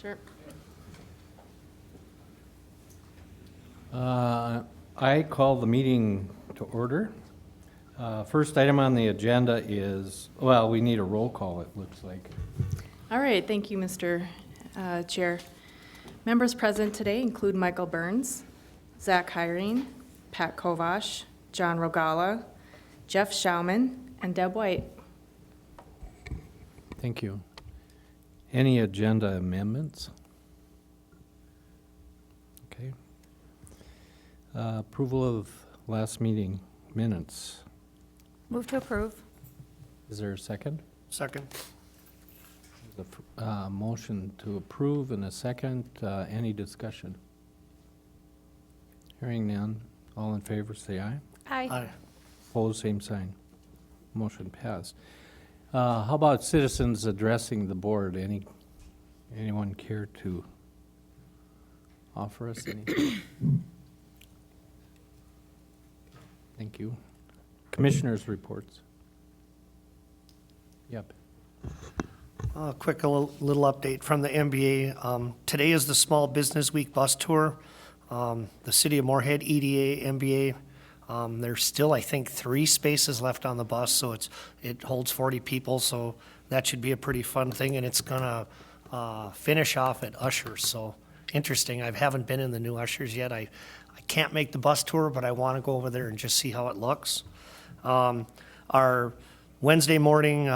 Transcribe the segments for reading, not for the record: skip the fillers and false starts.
Sure. I call the meeting to order. First item on the agenda is, well, we need a roll call, it looks like. All right, thank you, Mr. Chair. Members present today include Michael Burns, Zach Hiring, Pat Kovash, John Rogala, Jeff Schauman, and Deb White. Thank you. Any agenda amendments? Okay. Approval of last meeting minutes. Move to approve. Is there a second? Second. The motion to approve and a second. Any discussion? Hearing none. All in favor, say aye. Aye. Aye. Opposed, same sign. Motion passed. How about citizens addressing the board? Anyone care to offer us anything? Thank you. Commissioners' reports. Yep. Quick little update from the MBA. Today is the Small Business Week bus tour. The City of Moorhead, EDA, MBA. There's still, I think, 3 spaces left on the bus, so it holds 40 people, so that should be a pretty fun thing, and it's gonna finish off at Ushers, so interesting. I haven't been in the new Ushers yet. I can't make the bus tour, but I want to go over there and just see how it looks. Our Wednesday morning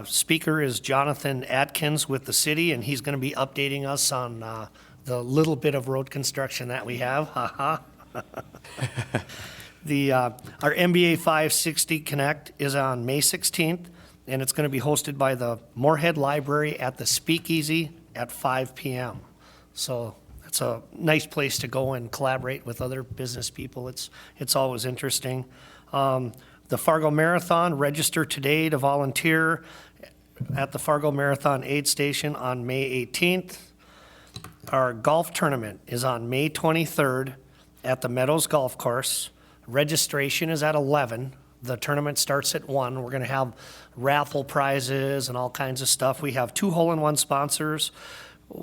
speaker is Jonathan Atkins with the city, and he's going to be updating us on the little bit of road construction that we have. Our MBA 560 Connect is on May 16th, and it's going to be hosted by the Moorhead Library at the Speakeasy at 5 p.m. So it's a nice place to go and collaborate with other business people. It's always interesting. The Fargo Marathon, register today to volunteer at the Fargo Marathon Aid Station on May 18th. Our golf tournament is on May 23rd at the Meadows Golf Course. Registration is at 11. The tournament starts at 1. We're going to have raffle prizes and all kinds of stuff. We have 2 hole-in-one sponsors.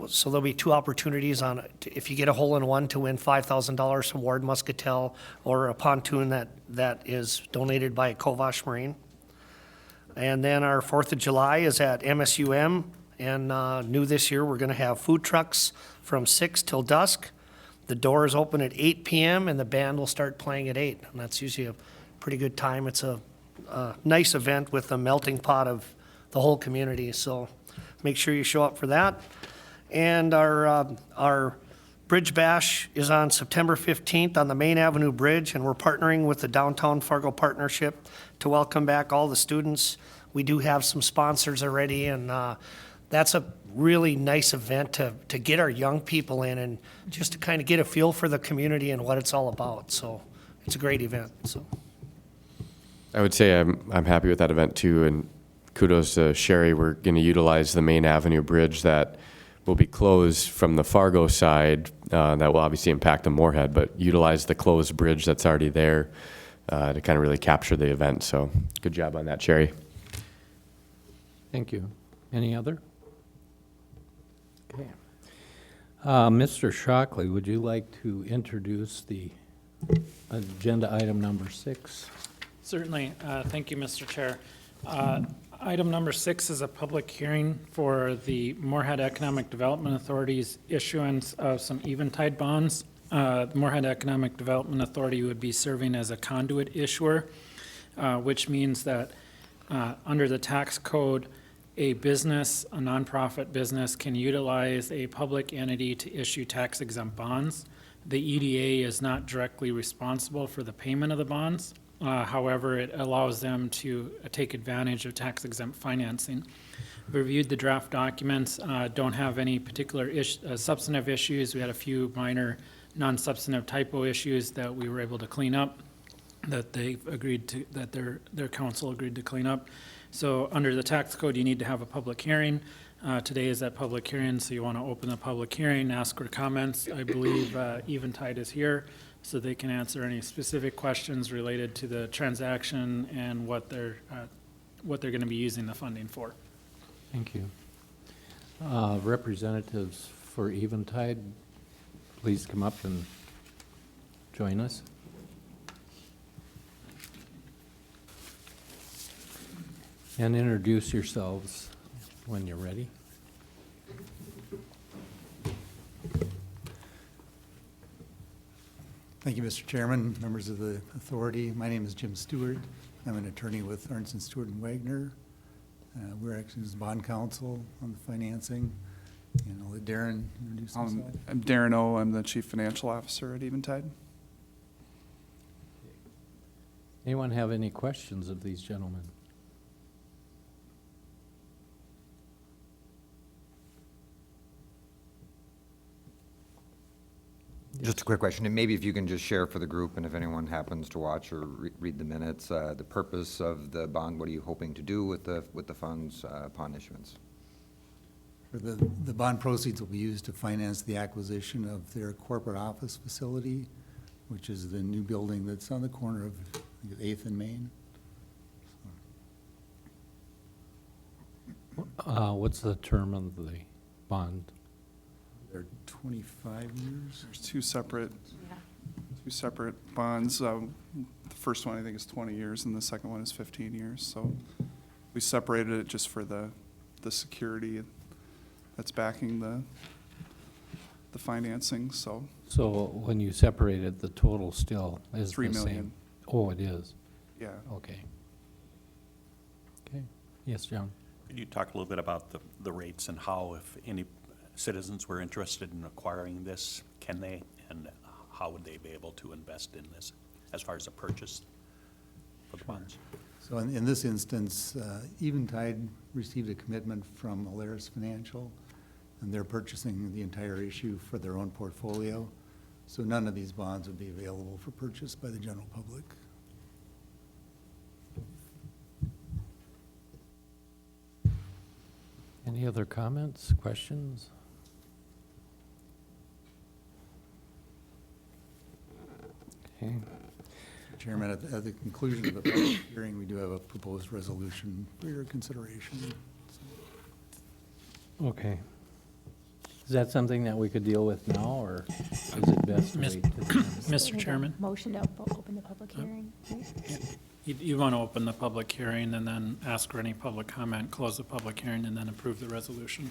So there'll be 2 opportunities on, if you get a hole-in-one, to win $5,000 from Ward Muscatel or a pontoon that is donated by Kovash Marine. And then our 4th of July is at MSUM, and new this year, we're going to have food trucks from 6 till dusk. The doors open at 8 p.m. and the band will start playing at 8, and that's usually a pretty good time. It's a nice event with a melting pot of the whole community, so make sure you show up for that. And our Bridge Bash is on September 15th on the Main Avenue Bridge, and we're partnering with the Downtown Fargo Partnership to welcome back all the students. We do have some sponsors already, and that's a really nice event to get our young people in and just to kind of get a feel for the community and what it's all about. So it's a great event. So I would say I'm happy with that event too, and kudos to Sherry. We're going to utilize the Main Avenue Bridge that will be closed from the Fargo side. That will obviously impact the Moorhead, but utilize the closed bridge that's already there to kind of really capture the event. So good job on that, Sherry. Thank you. Any other? Okay. Mr. Shockley, would you like to introduce the agenda item number 6? Certainly. Thank you, Mr. Chair. Item number 6 is a public hearing for the Moorhead Economic Development Authority's issuance of some eventide bonds. The Moorhead Economic Development Authority would be serving as a conduit issuer, which means that under the tax code, a business, a nonprofit business, can utilize a public entity to issue tax-exempt bonds. The EDA is not directly responsible for the payment of the bonds. However, it allows them to take advantage of tax-exempt financing. We reviewed the draft documents, don't have any particular substantive issues. We had a few minor non-substantive typo issues that we were able to clean up, that they've agreed to, that their council agreed to clean up. So under the tax code, you need to have a public hearing. Today is that public hearing, so you want to open the public hearing, ask for comments. I believe Eventide is here, so they can answer any specific questions related to the transaction and what they're going to be using the funding for. Thank you. Representatives for Eventide, please come up and join us. And introduce yourselves when you're ready. Thank you, Mr. Chairman, members of the authority. My name is Jim Stewart. I'm an attorney with Ernst & Stewart and Wagner. We're actually as bond counsel on the financing. And I'll let Darren introduce himself. I'm Darren O. I'm the Chief Financial Officer at Eventide. Anyone have any questions of these gentlemen? Just a quick question, and maybe if you can just share for the group, and if anyone happens to watch or read the minutes, the purpose of the bond, what are you hoping to do with the funds upon issuance? The bond proceeds will be used to finance the acquisition of their corporate office facility, which is the new building that's on the corner of I think it's 8th and Main. What's the term of the bond? They're 25 years. There's two separate bonds. The first one I think is 20 years, and the second one is 15 years. So we separated it just for the security that's backing the financing. So So when you separated, the total still is the 3 same? million. Oh, it is? yeah, Okay. Okay. Yes, John? Could you talk a little bit about the rates and how, if any citizens were interested in acquiring this, can they, and how would they be able to invest in this as far as a purchase for the bonds? So in this instance, Eventide received a commitment from Alaris Financial, and they're purchasing the entire issue for their own portfolio. So none of these bonds would be available for purchase by the general public. Any other comments, questions? Okay. Mr. Chairman, at the conclusion of the public hearing, we do have a proposed resolution for your consideration. Okay. Is that something that we could deal with now, or is it best to Miss- wait? till the end? Mr. Chairman? Motion to open the public hearing, right? You want to open the public hearing and then ask for any public comment, close the public hearing, and then approve the resolution.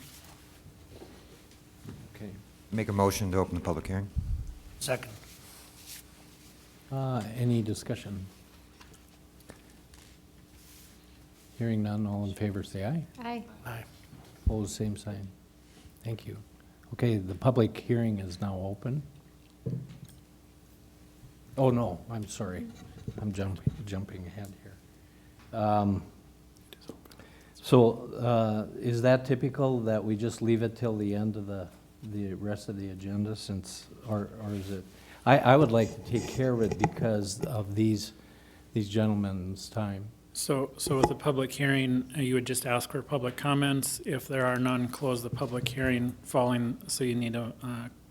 Okay. Make a motion to open the public hearing. Second. Any discussion? Hearing none, all in favor say aye. Aye. Aye. Opposed, same sign. Thank you. Okay, the public hearing is now open. Oh, no, I'm sorry. I'm jumping ahead here. So, is that typical that we just leave it till the end of the rest of the agenda since, or is it? I would like to take care of it because of these gentlemen's time. So with the public hearing, you would just ask for public comments. If there are none, close the public hearing following, so you need a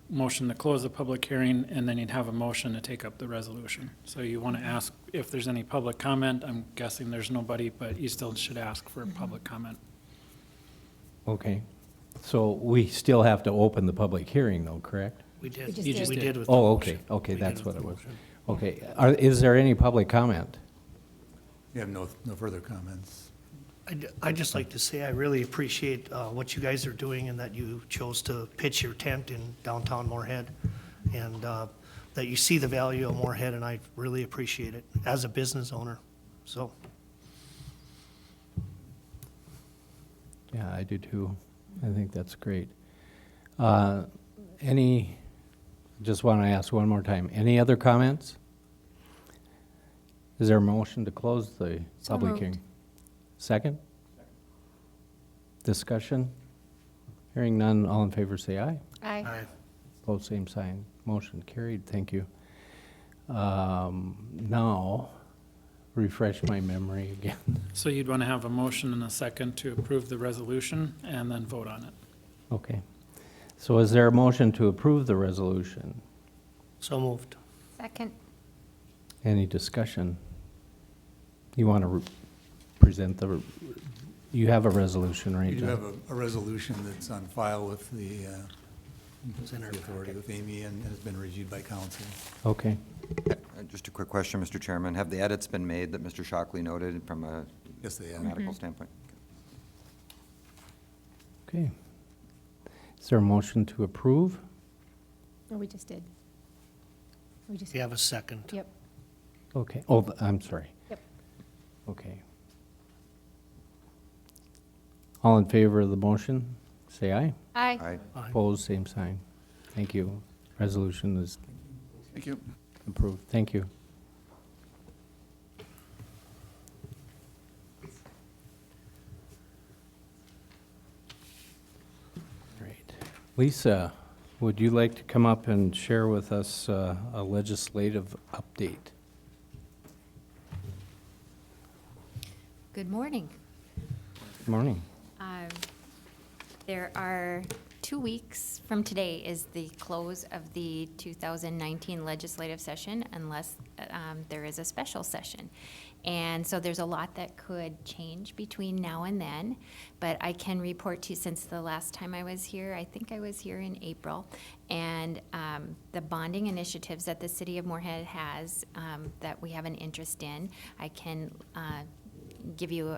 motion to close the public hearing, and then you'd have a motion to take up the resolution. So you want to ask if there's any public comment. I'm guessing there's nobody, but you still should ask for public comment. Okay. So we still have to open the public hearing though, correct? We did. We just You just We did. did with the Oh, motion. okay, okay, We did that's with what the it was. motion. Okay, is there any public comment? We have no further comments. I'd just like to say I really appreciate what you guys are doing and that you chose to pitch your tent in downtown Moorhead, and that you see the value of Moorhead, and I really appreciate it as a business owner. So, Yeah, I do too. I think that's great. Just want to ask one more time, any other comments? Is there a motion to close the So public moved. hearing? Second? Discussion? Hearing none, all in favor say aye. Aye. I Both same sign. Motion carried, thank you. Now, refresh my memory again. So you'd want to have a motion and a second to approve the resolution and then vote on it. Okay. So is there a motion to approve the resolution? so moved. Second. Any discussion? You want to present you have a resolution, right? We do John? have a resolution that's on file with the It's in our the authority with Amy and has been reviewed by council. Okay. Just a quick question, Mr. Chairman. Have the edits been made that Mr. Shockley noted from a Yes, they have. grammatical standpoint? Okay. Is there a motion to approve? Or we just did? We just, We have a second. yep, Okay, oh, I'm sorry. yep. Okay. All in favor of the motion, say aye. Aye. Aye. Aye. Opposed, same sign. Thank you. Resolution is Thank you. approved. Thank you. Great. Lisa, would you like to come up and share with us a legislative update? Good morning. Good morning. There are 2 weeks from today is the close of the 2019 legislative session unless there is a special session. And so there's a lot that could change between now and then, but I can report to you since the last time I was here, I think I was here in April, and the bonding initiatives that the city of Moorhead has that we have an interest in, I can give you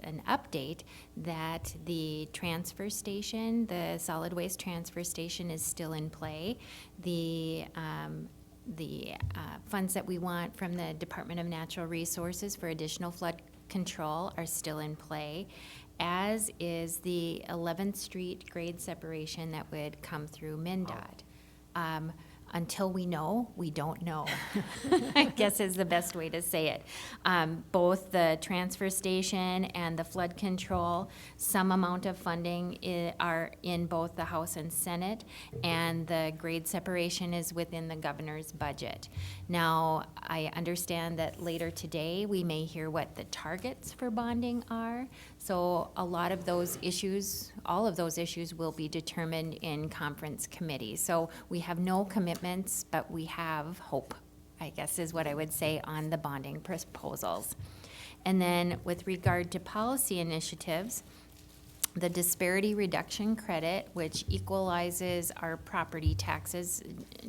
an update that the transfer station, the solid waste transfer station is still in play. The funds that we want from the Department of Natural Resources for additional flood control are still in play, as is the 11th Street grade separation that would come through MnDOT. Until we know, we don't know, I guess is the best way to say it. Both the transfer station and the flood control, some amount of funding are in both the House and Senate, and the grade separation is within the governor's budget. Now, I understand that later today, we may hear what the targets for bonding are. So a lot of those issues, all of those issues will be determined in conference committee. So we have no commitments, but we have hope, I guess is what I would say on the bonding proposals. And then with regard to policy initiatives, the disparity reduction credit, which equalizes our property taxes,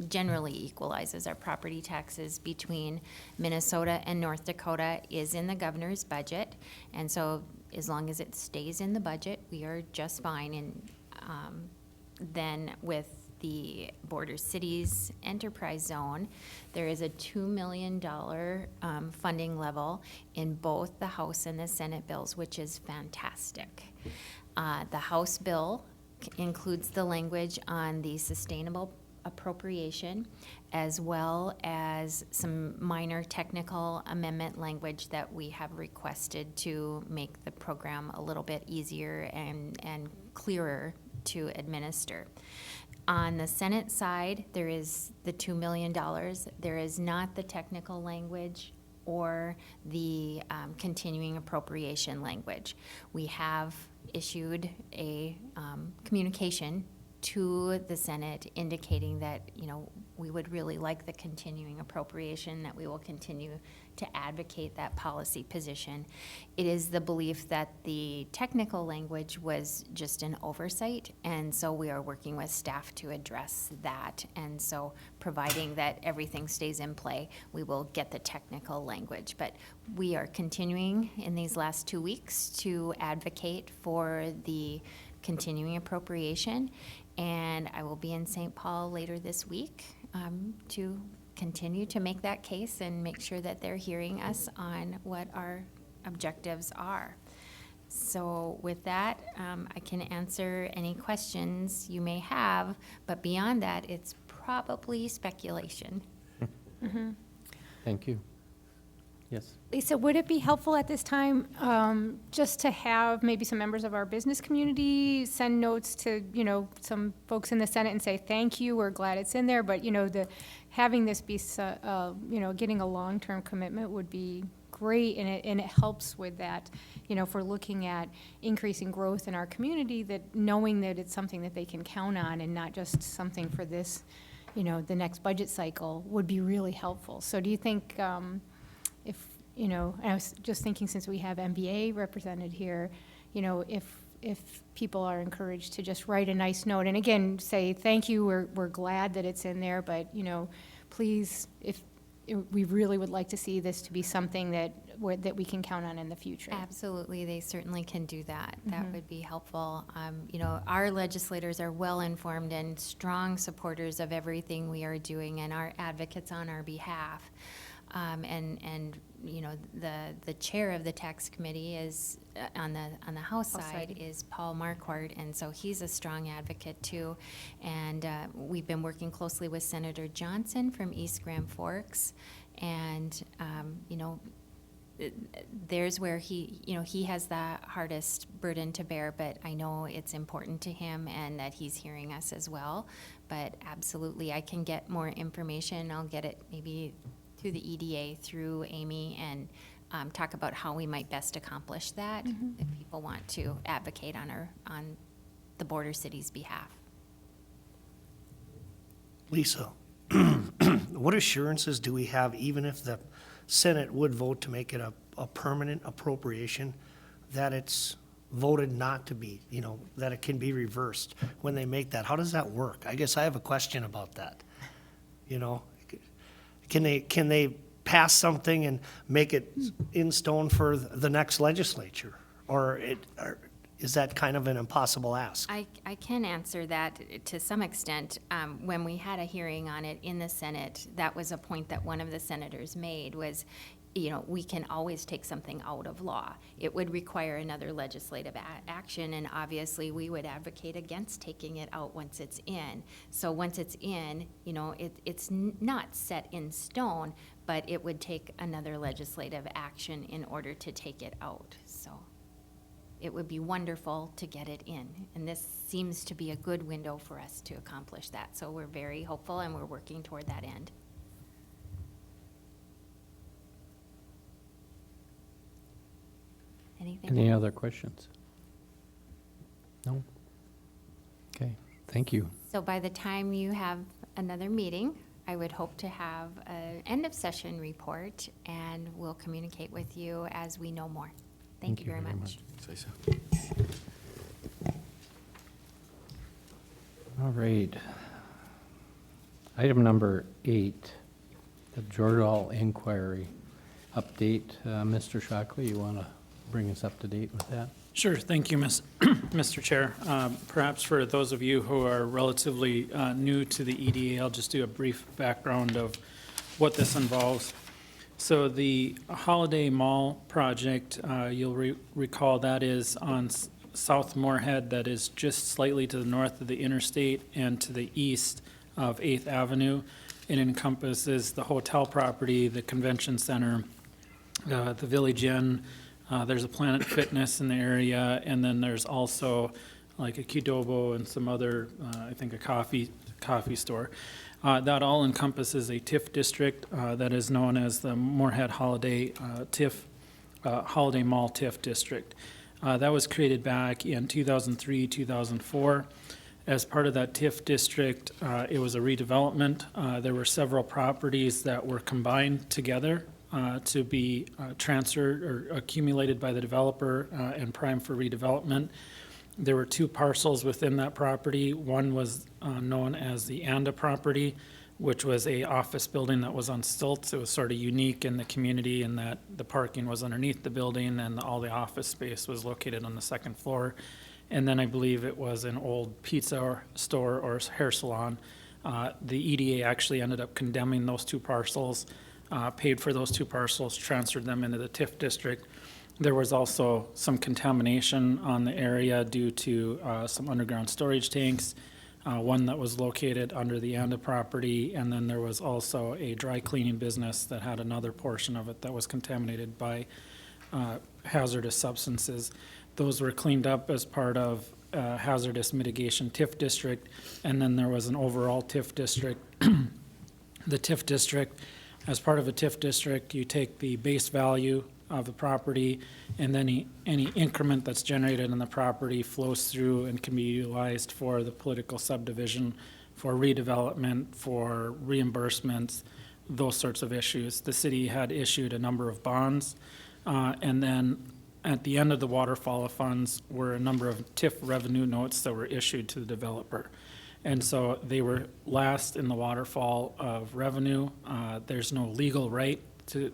generally equalizes our property taxes between Minnesota and North Dakota, is in the governor's budget. And so as long as it stays in the budget, we are just fine. And then with the Border Cities Enterprise Zone, there is a $2 million funding level in both the House and the Senate bills, which is fantastic. The House bill includes the language on the sustainable appropriation, as well as some minor technical amendment language that we have requested to make the program a little bit easier and clearer to administer. On the Senate side, there is the $2 million. There is not the technical language or the continuing appropriation language. We have issued a communication to the Senate indicating that, you know, we would really like the continuing appropriation, that we will continue to advocate that policy position. It is the belief that the technical language was just an oversight, and so we are working with staff to address that. And so providing that everything stays in play, we will get the technical language. But we are continuing in these last 2 weeks to advocate for the continuing appropriation, and I will be in St. Paul later this week to continue to make that case and make sure that they're hearing us on what our objectives are. So with that, I can answer any questions you may have, but beyond that, it's probably speculation. Thank you. Yes. Lisa, would it be helpful at this time just to have maybe some members of our business community send notes to, you know, some folks in the Senate and say, thank you, we're glad it's in there, but, you know, having this be, you know, getting a long-term commitment would be great, and it helps with that, you know, if we're looking at increasing growth in our community, that knowing that it's something that they can count on and not just something for this, you know, the next budget cycle would be really helpful. So do you think, if, you know, I was just thinking since we have MBA represented here, you know, if if people are encouraged to just write a nice note, and again, say, thank you, we're glad that it's in there, but, please, we really would like to see this to be something that we can count on in the future. Absolutely, they certainly can do that. That would be helpful. Our legislators are well-informed and strong supporters of everything we are doing and are advocates on our behalf. The chair of the tax committee is, on the House side, is Paul Marquardt, and so he's a strong advocate too. And we've been working closely with Senator Johnson from East Grand Forks, and, there's where he has the hardest burden to bear, but I know it's important to him and that he's hearing us as well. But absolutely, I can get more information. I'll get it maybe through the EDA, through Amy, and talk about how we might best accomplish that if people want to advocate on the border city's behalf. Lisa, what assurances do we have, even if the Senate would vote to make it a permanent appropriation, that it's voted not to be, that it can be reversed when they make that? How does that work? I guess I have a question about that. Can they pass something and make it in stone for the next legislature? Or is that kind of an impossible ask? I can answer that to some extent. When we had a hearing on it in the Senate, that was a point that one of the senators made was, we can always take something out of law. It would require another legislative action, and obviously we would advocate against taking it out once it's in. So once it's in, it's not set in stone, but it would take another legislative action in order to take it out. So it would be wonderful to get it in, and this seems to be a good window for us to accomplish that. So we're very hopeful, and we're working toward that end. Anything? Any other questions? No? Okay, thank you. So by the time you have another meeting, I would hope to have an end-of-session report, and we'll communicate with you as we know more. Thank you very much. All right. Item number 8, the Jordan inquiry update. Mr. Shockley, you want to bring us up to date with that? Sure, thank you, Mr. Chair. Perhaps for those of you who are relatively new to the EDA, I'll just do a brief background of what this involves. So the Holiday Mall project, you'll recall that is on South Moorhead, that is just slightly to the north of the interstate and to the east of 8th Avenue. It encompasses the hotel property, the convention center, the Village Inn. There's a Planet Fitness in the area, and then there's also like a Qdobo and some other, I think a coffee store. That all encompasses a TIF district that is known as the Moorhead Holiday Holiday Mall TIF district. That was created back in 2003, 2004. As part of that TIF district, it was a redevelopment. There were several properties that were combined together to be transferred or accumulated by the developer and primed for redevelopment. There were 2 parcels within that property. One was known as the Anda property, which was a office building that was on stilts. It was sort of unique in the community in that the parking was underneath the building and all the office space was located on the 2nd floor. And then I believe it was an old pizza store or hair salon. The EDA actually ended up condemning those 2 parcels, paid for those 2 parcels, transferred them into the TIF district. There was also some contamination on the area due to some underground storage tanks, one that was located under the Anda property, and then there was also a dry cleaning business that had another portion of it that was contaminated by hazardous substances. Those were cleaned up as part of hazardous mitigation TIF district, and then there was an overall TIF district. The TIF district, as part of a TIF district, you take the base value of the property, and then any increment that's generated in the property flows through and can be utilized for the political subdivision, for redevelopment, for reimbursements, those sorts of issues. The city had issued a number of bonds, and then at the end of the waterfall of funds were a number of TIF revenue notes that were issued to the developer. And so they were last in the waterfall of revenue. There's no legal right to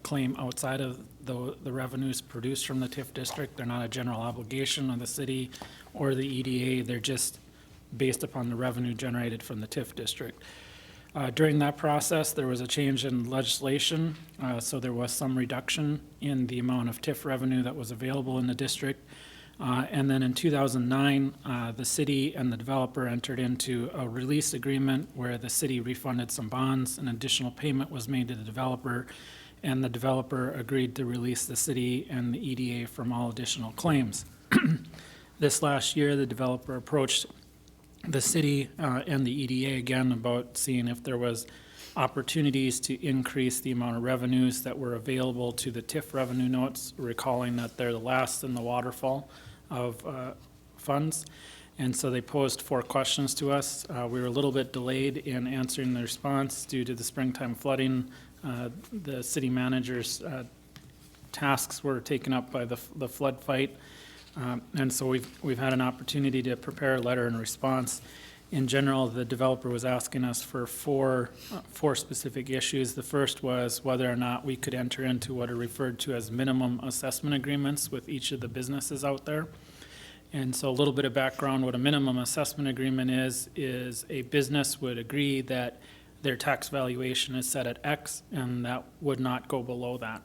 claim outside of the revenues produced from the TIF district. They're not a general obligation of the city or the EDA. They're just based upon the revenue generated from the TIF district. During that process, there was a change in legislation, so there was some reduction in the amount of TIF revenue that was available in the district. And then in 2009, the city and the developer entered into a release agreement where the city refunded some bonds, an additional payment was made to the developer, and the developer agreed to release the city and the EDA from all additional claims. This last year, the developer approached the city and the EDA again about seeing if there was opportunities to increase the amount of revenues that were available to the TIF revenue notes, recalling that they're the last in the waterfall of funds. And so they posed 4 questions to us. We were a little bit delayed in answering the response due to the springtime flooding. The city manager's tasks were taken up by the flood fight. And so we've had an opportunity to prepare a letter in response. In general, the developer was asking us for four specific issues. The first was whether or not we could enter into what are referred to as minimum assessment agreements with each of the businesses out there. And so a little bit of background, what a minimum assessment agreement is a business would agree that their tax valuation is set at X and that would not go below that.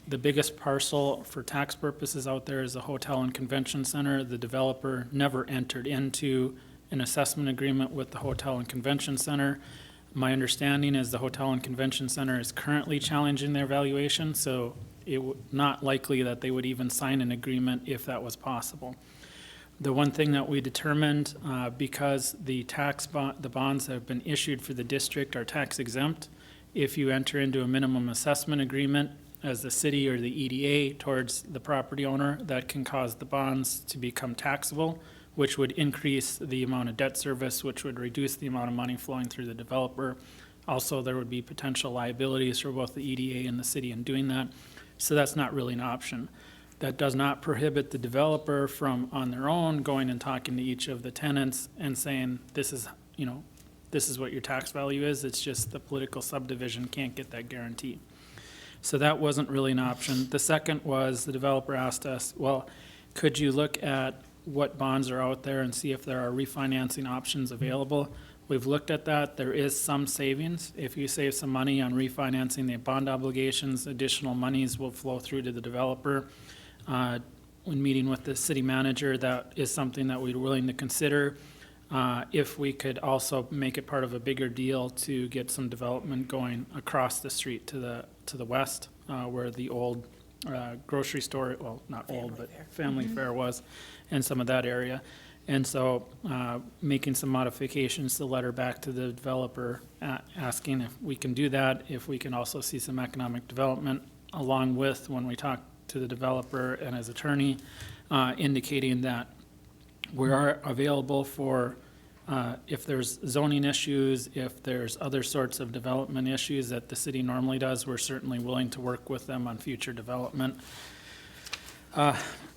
The biggest parcel for tax purposes out there is the Hotel and Convention Center. The developer never entered into an assessment agreement with the Hotel and Convention Center. My understanding is the Hotel and Convention Center is currently challenging their valuation, so it would not likely that they would even sign an agreement if that was possible. The one thing that we determined, because the bonds that have been issued for the district are tax exempt, if you enter into a minimum assessment agreement as the city or the EDA towards the property owner, that can cause the bonds to become taxable, which would increase the amount of debt service, which would reduce the amount of money flowing through the developer. Also, there would be potential liabilities for both the EDA and the city in doing that. So that's not really an option. That does not prohibit the developer from, on their own, going and talking to each of the tenants and saying, this is what your tax value is. It's just the political subdivision can't get that guarantee. So that wasn't really an option. The second was the developer asked us, well, could you look at what bonds are out there and see if there are refinancing options available? We've looked at that. There is some savings. If you save some money on refinancing the bond obligations, additional monies will flow through to the developer. When meeting with the city manager, that is something that we're willing to consider. If we could also make it part of a bigger deal to get some development going across the street to the west, where the old grocery store, well, not old, but Family Fair was, and some of that area. And so making some modifications to the letter back to the developer, asking if we can do that, if we can also see some economic development, along with, when we talk to the developer and his attorney, indicating that we are available for, if there's zoning issues, if there's other sorts of development issues that the city normally does, we're certainly willing to work with them on future development.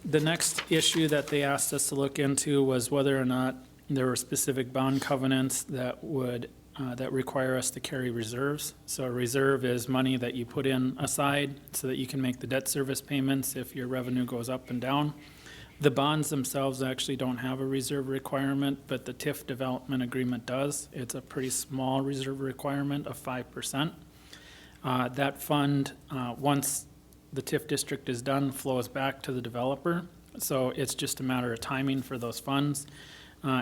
The next issue that they asked us to look into was whether or not there were specific bond covenants that would, that require us to carry reserves. So a reserve is money that you put in aside so that you can make the debt service payments if your revenue goes up and down. The bonds themselves actually don't have a reserve requirement, but the TIF development agreement does. It's a pretty small reserve requirement of 5%. That fund, once the TIF district is done, flows back to the developer. So it's just a matter of timing for those funds.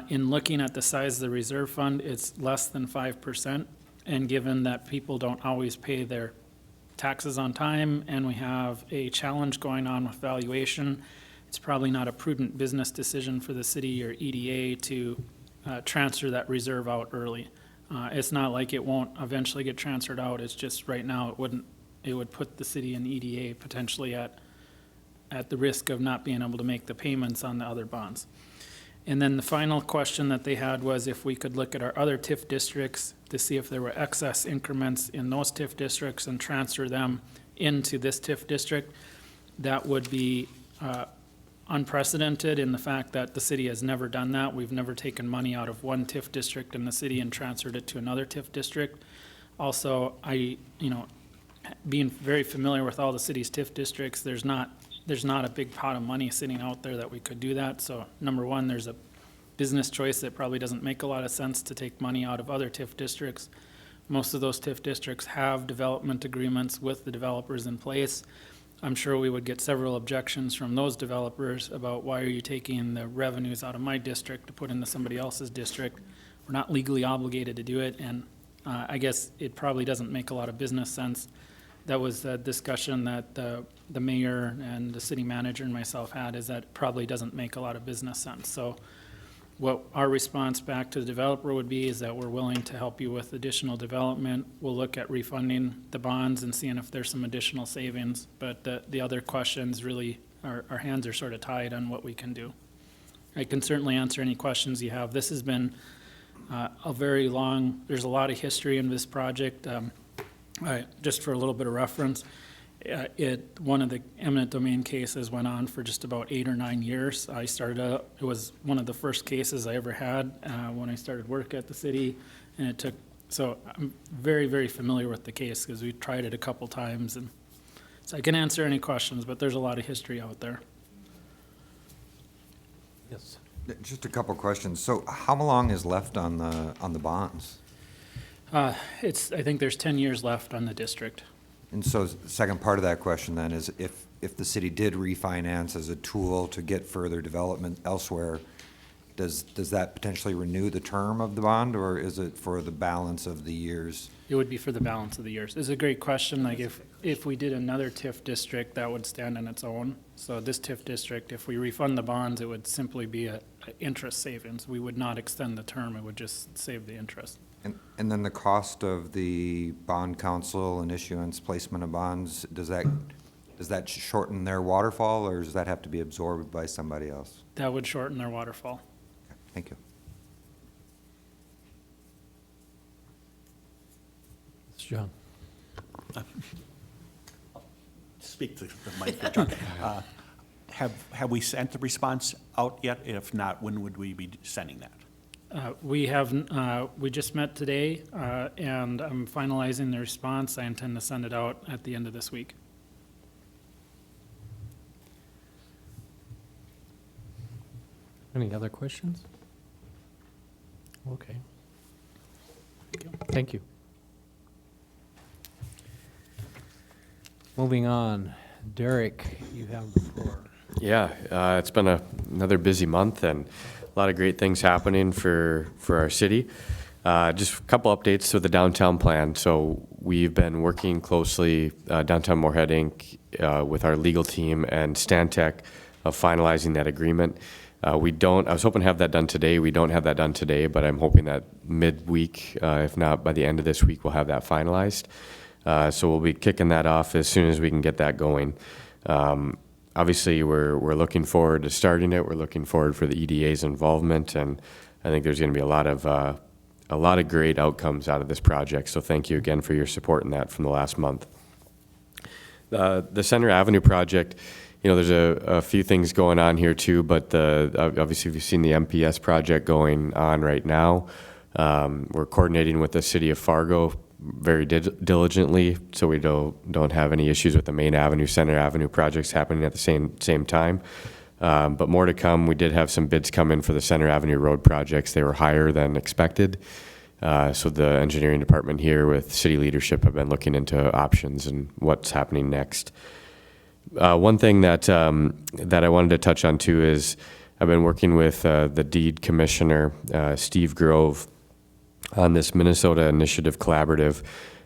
In looking at the size of the reserve fund, it's less than 5%. And given that people don't always pay their taxes on time, and we have a challenge going on with valuation, it's probably not a prudent business decision for the city or EDA to transfer that reserve out early. It's not like it won't eventually get transferred out. It's just right now it would put the city and EDA potentially at the risk of not being able to make the payments on the other bonds. And then the final question that they had was if we could look at our other TIF districts to see if there were excess increments in those TIF districts and transfer them into this TIF district. That would be unprecedented in the fact that the city has never done that. We've never taken money out of one TIF district in the city and transferred it to another TIF district. Also, being very familiar with all the city's TIF districts, there's not a big pot of money sitting out there that we could do that. So number one, there's a business choice that probably doesn't make a lot of sense to take money out of other TIF districts. Most of those TIF districts have development agreements with the developers in place. I'm sure we would get several objections from those developers about why are you taking the revenues out of my district to put into somebody else's district. We're not legally obligated to do it, and I guess it probably doesn't make a lot of business sense. That was a discussion that the mayor and the city manager and myself had, is that it probably doesn't make a lot of business sense. So what our response back to the developer would be is that we're willing to help you with additional development. We'll look at refunding the bonds and seeing if there's some additional savings. But the other questions, really, our hands are sort of tied on what we can do. I can certainly answer any questions you have. This has been a very long, there's a lot of history in this project. Just for a little bit of reference, one of the eminent domain cases went on for just about 8 or 9 years. It was one of the first cases I ever had when I started work at the city, and so I'm very, very familiar with the case because we tried it a couple times, and so I can answer any questions, but there's a lot of history out there. Yes. Just a couple questions. So how long is left on the bonds? I think there's 10 years left on the district. And so the second part of that question then is if the city did refinance as a tool to get further development elsewhere, does that potentially renew the term of the bond, or is it for the balance of the years? It would be for the balance of the years. It's a great question. Like if we did another TIF district, that would stand on its own. So this TIF district, if we refund the bonds, it would simply be a interest savings. We would not extend the term. It would just save the interest. And then the cost of the bond council and issuance, placement of bonds, does that shorten their waterfall, or does that have to be absorbed by somebody else? That would shorten their waterfall. Okay, thank you. It's John. Speak to the mic, John. Have we sent the response out yet? If not, when would we be sending that? We just met today, and I'm finalizing the response. I intend to send it out at the end of this week. Any other questions? Okay. Thank you. Moving on, Derek, you have the floor. Yeah, it's been another busy month and a lot of great things happening for our city. Just a couple updates to the downtown plan. So we've been working closely, Downtown Moorhead Inc., with our legal team and Stantec of finalizing that agreement. I was hoping to have that done today. We don't have that done today, but I'm hoping that midweek, if not by the end of this week, we'll have that finalized. So we'll be kicking that off as soon as we can get that going. Obviously, we're looking forward to starting it. We're looking forward for the EDA's involvement, and I think there's going to be a lot of great outcomes out of this project. So thank you again for your support in that from the last month. The Center Avenue project, there's a few things going on here too, but obviously we've seen the MPS project going on right now. We're coordinating with the city of Fargo very diligently, so we don't have any issues with the Main Avenue, Center Avenue projects happening at the same time. But more to come. We did have some bids come in for the Center Avenue Road projects. They were higher than expected. So the engineering department here with city leadership have been looking into options and what's happening next. One thing that I wanted to touch on too is I've been working with the deed commissioner, Steve Grove, on this Minnesota Initiative Collaborative.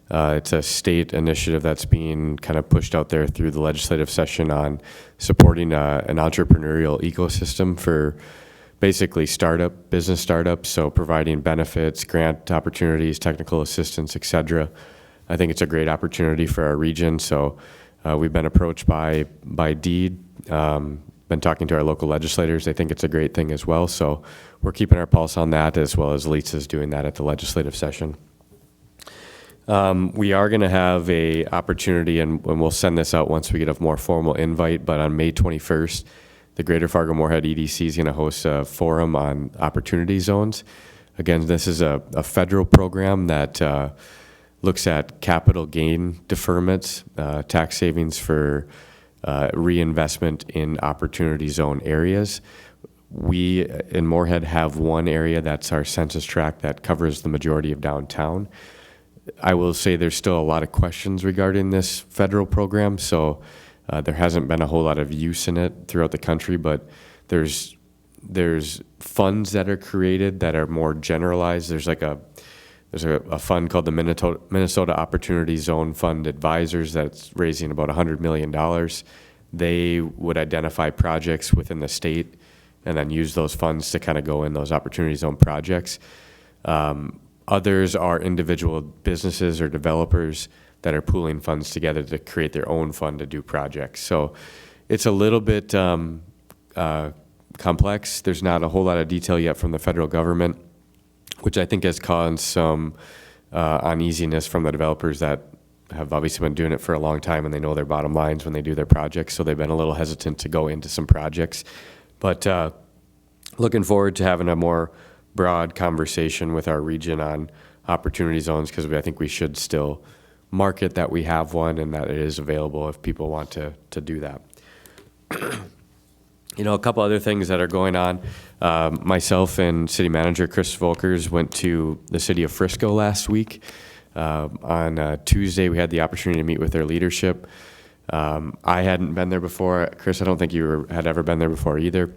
It's a state initiative that's being kind of pushed out there through the legislative session on supporting an entrepreneurial ecosystem for basically business startups, so providing benefits, grant opportunities, technical assistance, et cetera. I think it's a great opportunity for our region, so we've been approached by DEED, been talking to our local legislators. They think it's a great thing as well, so we're keeping our pulse on that, as well as Lisa's doing that at the legislative session. We are going to have a opportunity, and we'll send this out once we get a more formal invite, but on May 21st, the Greater Fargo Moorhead EDC is going to host a forum on opportunity zones. Again, this is a federal program that looks at capital gain deferments, tax savings for reinvestment in opportunity zone areas. We in Moorhead have one area that's our census tract that covers the majority of downtown. I will say there's still a lot of questions regarding this federal program, so there hasn't been a whole lot of use in it throughout the country, but there's funds that are created that are more generalized. There's a fund called the Minnesota Opportunity Zone Fund Advisors that's raising about $100 million. They would identify projects within the state and then use those funds to kind of go in those opportunity zone projects. Others are individual businesses or developers that are pooling funds together to create their own fund to do projects. So it's a little bit complex. There's not a whole lot of detail yet from the federal government, which I think has caused some uneasiness from the developers that have obviously been doing it for a long time and they know their bottom lines when they do their projects. So they've been a little hesitant to go into some projects. But looking forward to having a more broad conversation with our region on opportunity zones, because I think we should still market that we have one and that it is available if people want to do that. You know, a couple other things that are going on. Myself and City Manager Chris Volkers went to the city of Frisco last week. On Tuesday, we had the opportunity to meet with their leadership. I hadn't been there before. Chris, I don't think you had ever been there before either.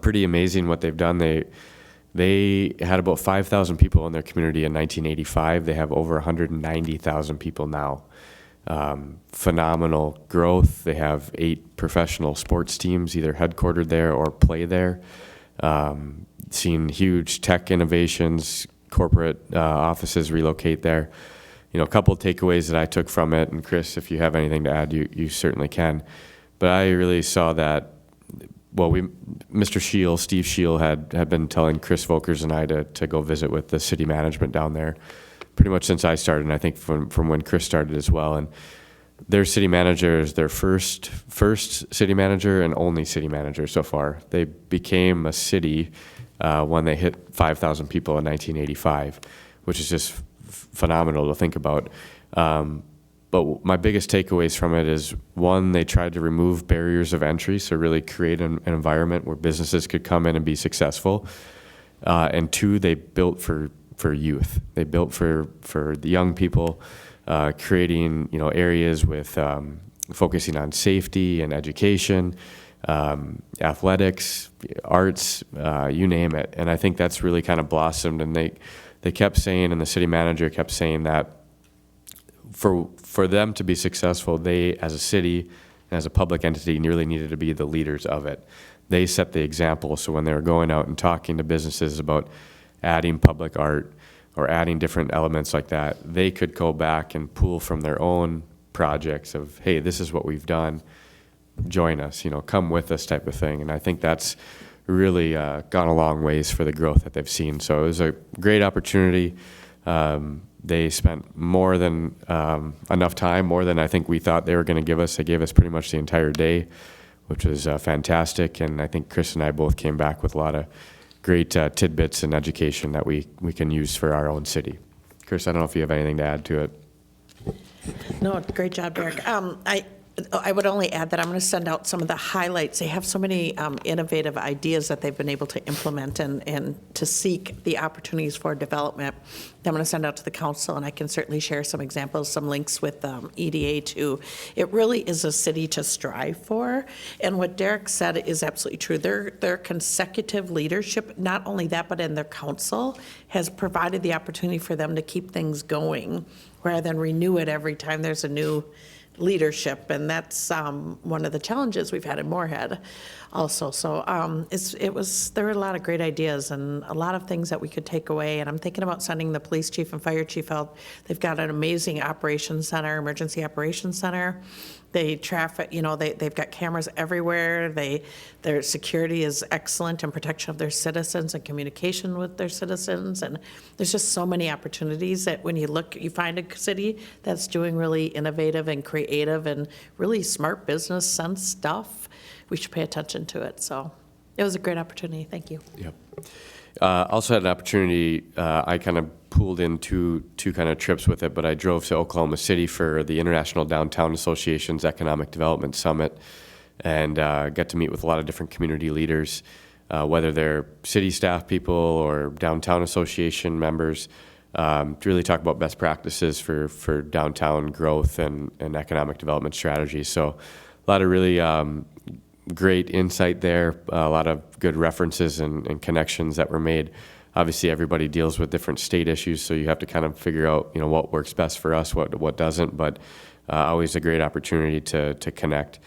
Pretty amazing what they've done. They had about 5,000 people in their community in 1985. They have over 190,000 people now. Phenomenal growth. They have 8 professional sports teams either headquartered there or play there. Seen huge tech innovations, corporate offices relocate there. You know, a couple of takeaways that I took from it, and Chris, if you have anything to add, you certainly can. But I really saw that, well, Mr. Scheel, Steve Scheel had been telling Chris Volkers and I to go visit with the city management down there pretty much since I started, and I think from when Chris started as well. And their city manager is their first city manager and only city manager so far. They became a city when they hit 5,000 people in 1985, which is just phenomenal to think about. But my biggest takeaways from it is, one, they tried to remove barriers of entry, so really create an environment where businesses could come in and be successful. And two, they built for youth. They built for the young people, creating areas with focusing on safety and education, athletics, arts, you name it. And I think that's really kind of blossomed. And they kept saying, and the city manager kept saying that for them to be successful, they, as a city, as a public entity, really needed to be the leaders of it. They set the example, so when they were going out and talking to businesses about adding public art or adding different elements like that, they could go back and pull from their own projects of, hey, this is what we've done, join us, come with us type of thing. And I think that's really gone a long ways for the growth that they've seen. So it was a great opportunity. They spent more than enough time, more than I think we thought they were going to give us. They gave us pretty much the entire day, which was fantastic. And I think Chris and I both came back with a lot of great tidbits and education that we can use for our own city. Chris, I don't know if you have anything to add to it. No, great job, Derek. I would only add that I'm going to send out some of the highlights. They have so many innovative ideas that they've been able to implement and to seek the opportunities for development. I'm going to send out to the council, and I can certainly share some examples, some links with EDA too. It really is a city to strive for, and what Derek said is absolutely true. Their consecutive leadership, not only that, but in their council, has provided the opportunity for them to keep things going rather than renew it every time there's a new leadership, and that's one of the challenges we've had in Moorhead also. So there were a lot of great ideas and a lot of things that we could take away, and I'm thinking about sending the police chief and fire chief out. They've got an amazing operations center, emergency operations center, They traffic, they've got cameras everywhere. Their security is excellent and protection of their citizens and communication with their citizens. And there's just so many opportunities that when you find a city that's doing really innovative and creative and really smart business sense stuff, we should pay attention to it. So it was a great opportunity. Thank you. Yep. Also had an opportunity, I kind of pooled in two kind of trips with it, but I drove to Oklahoma City for the International Downtown Association's Economic Development Summit and got to meet with a lot of different community leaders, whether they're city staff people or downtown association members, to really talk about best practices for downtown growth and economic development strategies. So a lot of really great insight there, a lot of good references and connections that were made. Obviously, everybody deals with different state issues, so you have to kind of figure out, what works best for us, what doesn't, but always a great opportunity to connect.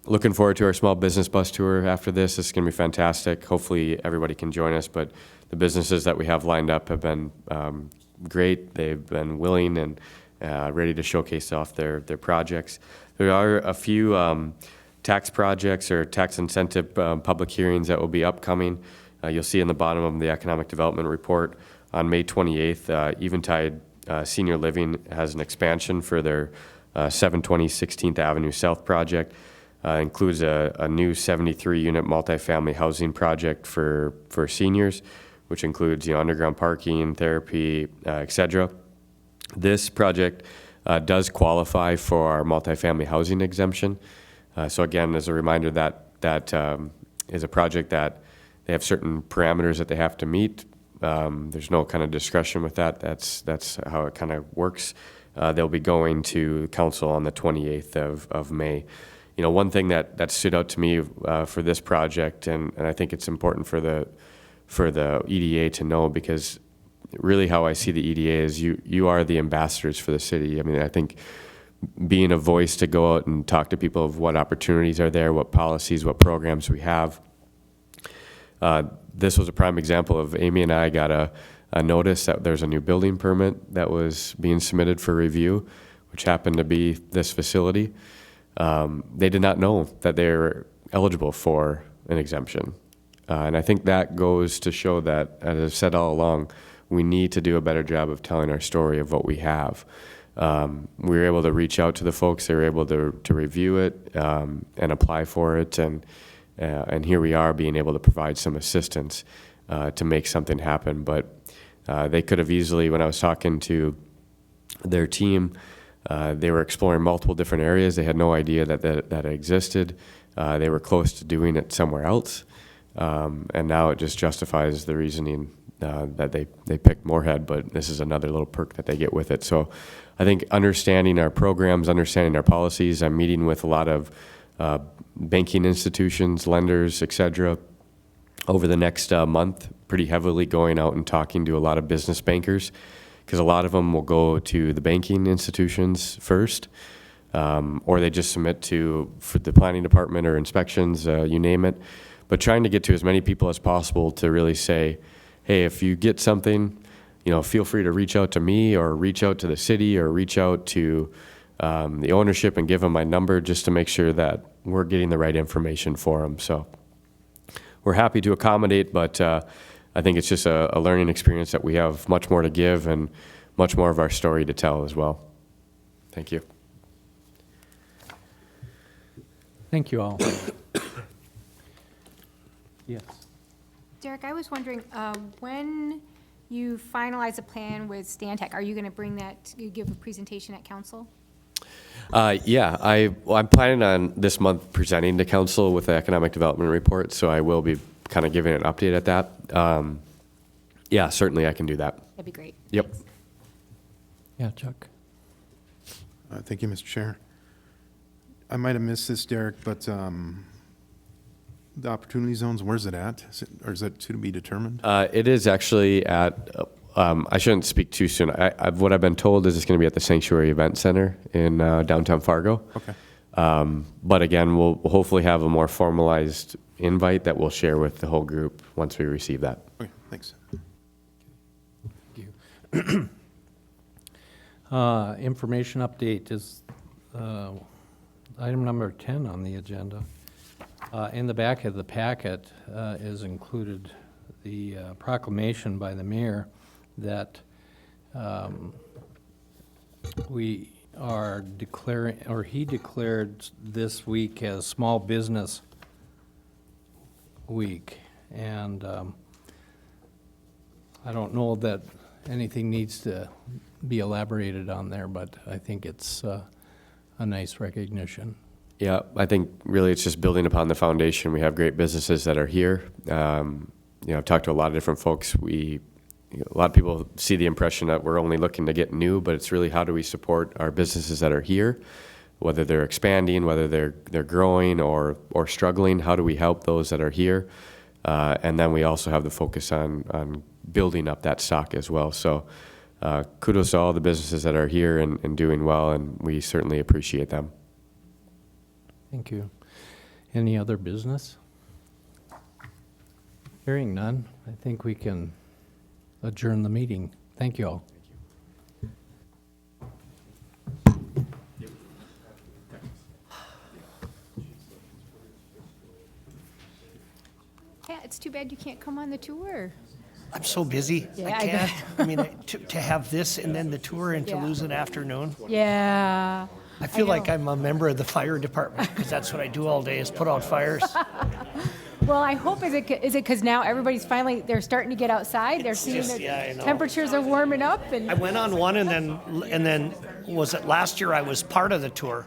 Looking forward to our small business bus tour after this. This is going to be fantastic. Hopefully, everybody can join us, but the businesses that we have lined up have been great. They've been willing and ready to showcase off their projects. There are a few tax projects or tax incentive public hearings that will be upcoming. You'll see in the bottom of the Economic Development Report on May 28th, Eventide Senior Living has an expansion for their 720 16th Avenue South project. Includes a new 73-unit multifamily housing project for seniors, which includes underground parking, therapy, et cetera. This project does qualify for our multifamily housing exemption. So again, as a reminder, that is a project that they have certain parameters that they have to meet. There's no kind of discretion with that. That's how it kind of works. They'll be going to council on the 28th of May. One thing that stood out to me for this project, and I think it's important for the EDA to know, because really how I see the EDA is you are the ambassadors for the city. I mean, I think being a voice to go out and talk to people of what opportunities are there, what policies, what programs we have. This was a prime example of Amy and I got a notice that there's a new building permit that was being submitted for review, which happened to be this facility. They did not know that they were eligible for an exemption. And I think that goes to show that, as I've said all along, we need to do a better job of telling our story of what we have. We were able to reach out to the folks. They were able to review it and apply for it. And here we are being able to provide some assistance to make something happen. But they could have easily, when I was talking to their team, they were exploring multiple different areas. They had no idea that it existed. They were close to doing it somewhere else. And now it just justifies the reasoning that they picked Moorhead, but this is another little perk that they get with it. So I think understanding our programs, understanding our policies, I'm meeting with a lot of banking institutions, lenders, et cetera, over the next month, pretty heavily going out and talking to a lot of business bankers, because a lot of them will go to the banking institutions first, or they just submit for the planning department or inspections, you name it. But trying to get to as many people as possible to really say, hey, if you get something, feel free to reach out to me or reach out to the city or reach out to the ownership and give them my number, just to make sure that we're getting the right information for them. So we're happy to accommodate, but I think it's just a learning experience that we have much more to give and much more of our story to tell as well. Thank you. Thank you all. Yes. Derek, I was wondering, when you finalize a plan with Stantec, are you going to bring that, you give a presentation at council? Yeah, I'm planning on this month presenting to council with the economic development report, so I will be kind of giving an update at that. Yeah, certainly I can do that. That'd be great. Yep. Thanks. Yeah, Chuck. Thank you, Mr. Chair. I might have missed this, Derek, but the opportunity zones, where's it at? Or is that to be determined? It is actually at, I shouldn't speak too soon. What I've been told is it's going to be at the Sanctuary Event Center in downtown Fargo. Okay. But again, we'll hopefully have a more formalized invite that we'll share with the whole group once we receive that. Okay, thanks. Information update is item number 10 on the agenda. In the back of the packet is included the proclamation by the mayor that we are declaring, or he declared this week as Small Business Week. And I don't know that anything needs to be elaborated on there, but I think it's a nice recognition. Yeah, I think really it's just building upon the foundation. We have great businesses that are here. I've talked to a lot of different folks. A lot of people see the impression that we're only looking to get new, but it's really how do we support our businesses that are here, whether they're expanding, whether they're growing or struggling. How do we help those that are here? And then we also have the focus on building up that stock as well. So kudos to all the businesses that are here and doing well, and we certainly appreciate them. Thank you. Any other business? Hearing none, I think we can adjourn the meeting. Thank you all. Yeah, it's too bad you can't come on the tour. I'm so busy. Yeah, I I can't. I mean, to have this and then the tour and to Yeah. lose an afternoon. Yeah. I feel like know. I'm a member of the fire department because that's what I do all day is put out fires. Well, I hope, is it because now everybody's finally, they're starting to get outside, they're seeing just- the yeah, I know. temperatures are warming up and. I went on one and then was it last year I was part of the tour.